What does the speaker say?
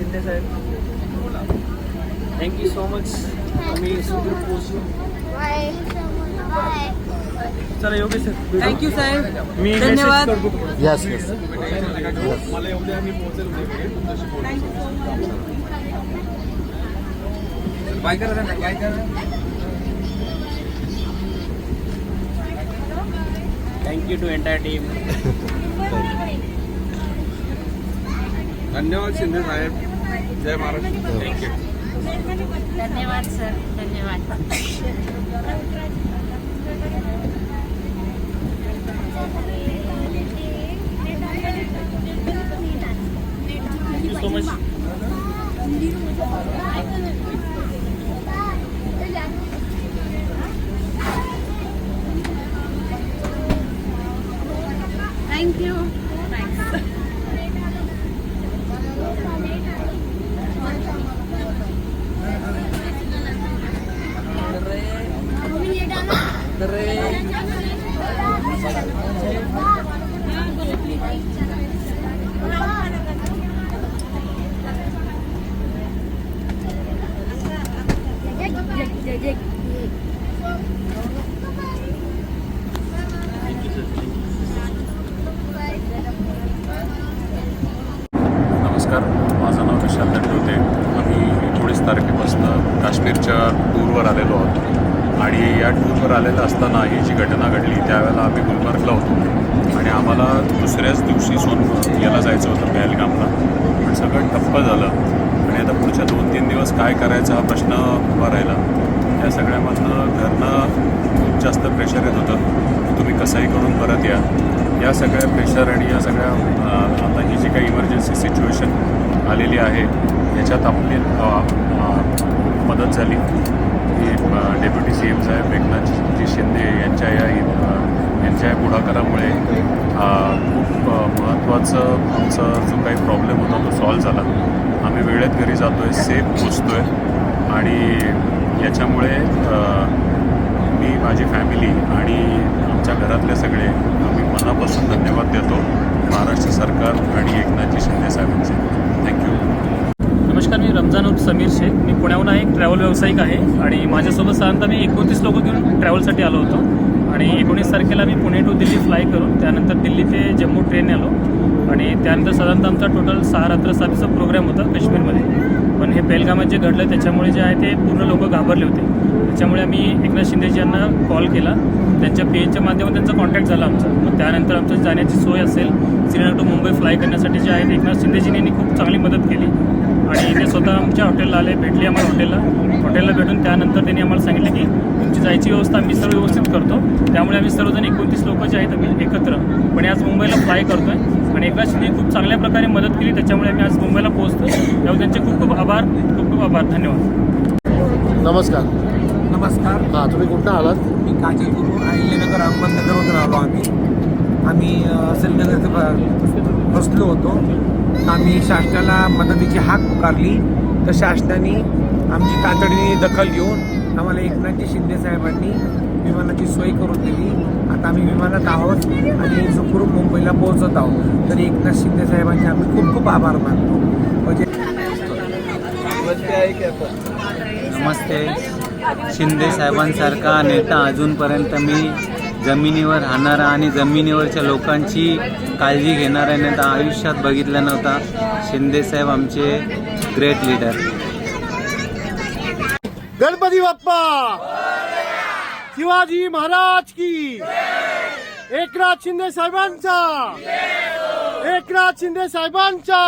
शिंदे साहेब, thank you so much. आम्ही सुदूर पोहोचलो. चला योगेश सर, थँक्यू साहेब, मी धन्यवाद. मेसेज करतो. Yes yes. मला एवढे आम्ही पोहोचेल बाय करा ना, बाय करा. Thank you to entire team. धन्यवाद शिंदे साहेब. जय महाराष्ट्र. थँक्यू. धन्यवाद सर, धन्यवाद. Thank you so much. थँक्यू. नमस्कार, माझं नाव विशाल दंडोते. आम्ही 19 तारखेपासून काश्मीरच्या टूरवर आलेलो आहोत आणि या टूरवर आलेलं असताना ही जी घटना घडली त्यावेळेला आम्ही गुलमर्गला होतो आणि आम्हाला दुसऱ्याच दिवशी याला जायचं होतं पहलगामला, पण सगळं ठप्प झालं आणि आता पुढच्या 2-3 दिवस काय करायचा हा प्रश्न उभा राहिला. या सगळ्यामधनं घरनं खूप जास्त प्रेशर येत होतं, तुम्ही कसंही करून परत या. या सगळ्या प्रेशर आणि या सगळ्या आता ही जी काही इमर्जन्सी सिच्युएशन आलेली आहे याच्यात आपली मदत झाली की डेप्युटी CM साहेब एकनाथजी शिंदे यांच्या या पुढाकारामुळे खूप महत्त्वाचं आमचा जो काही प्रॉब्लेम होता तो सॉल्व झाला. आम्ही वेळेत घरी जातो आहे, सेफ पोचतो आहे आणि याच्यामुळे मी, माझी फॅमिली आणि आमच्या घरातले सगळे आम्ही मनापासून धन्यवाद देतो महाराष्ट्र सरकार आणि एकनाथजी शिंदे साहेबांचे. थँक्यू. नमस्कार, मी रमजान उर्फ समीर शेख. मी पुण्याहून एक ट्रॅव्हल व्यावसायिक आहे आणि माझ्यासोबत साधारणतः मी 29 लोक घेऊन ट्रॅव्हलसाठी आलो होतो आणि 19 तारखेला मी पुणे टू दिल्ली फ्लाय करून त्यानंतर दिल्ली ते जम्मू ट्रेन आलो आणि त्यानंतर साधारणतः आमचा टोटल 6 रात्र 7 दिवसाचा प्रोग्राम होता काश्मीरमध्ये. पण हे पहलगामात जे घडलं त्याच्यामुळे जे आहे ते पूर्ण लोक घाबरले होते. त्याच्यामुळे आम्ही एकनाथ शिंदेजी यांना कॉल केला, त्यांच्या PAच्या माध्यमातून त्यांचा कॉन्टॅक्ट झाला आमचा. मग त्यानंतर आमच्या जाण्याची सोय असेल, श्रीनगर टू मुंबई फ्लाय करण्यासाठी जे आहे ते एकनाथ शिंदेजींनी खूप चांगली मदत केली आणि ते स्वतः आमच्या हॉटेलला आले, भेटले आम्हाला हॉटेलला भेटून त्यानंतर त्यांनी आम्हाला सांगितलं की तुमची जायची व्यवस्था आम्ही सर्व व्यवस्थित करतो. त्यामुळे आम्ही सर्वजण 29 लोक जे आहेत आम्ही एकत्र पण आज मुंबईला फ्लाय करतो आहे आणि एकनाथ शिंदे खूप चांगल्या प्रकारे मदत केली, त्याच्यामुळे आम्ही आज मुंबईला पोहोचतो. त्यामुळे त्यांचे खूप खूप आभार, खूप खूप आभार. धन्यवाद. नमस्कार. नमस्कार, हां, तुम्ही कुठं आलात? मी काजल गुरु, अहिल्यानगर अहमदनगरमधून आलो. आम्ही श्रीनगरचे बसलो होतो. आम्ही शासनाला मदतीची हाक पुकारली तर शासनाने आमची तातडीने दखल घेऊन आम्हाला एकनाथजी शिंदे साहेबांनी विमानाची सोय करून दिली. आता आम्ही विमानात आहोत आणि सुखरूप मुंबईला पोहोचत आहोत. तर एकनाथ शिंदे साहेबांचे आम्ही खूप खूप आभार मानतो. म्हणजे नमस्ते. शिंदे साहेबांसारखा नेता अजूनपर्यंत मी जमिनीवर राहणारा आणि जमिनीवरच्या लोकांची काळजी घेणारा नेता आयुष्यात बघितला नव्हता. शिंदे साहेब आमचे ग्रेट लीडर. गणपती बाप्पा, शिवाजी महाराज की, एकनाथ शिंदे साहेबांचा, एकनाथ शिंदे साहेबांचा.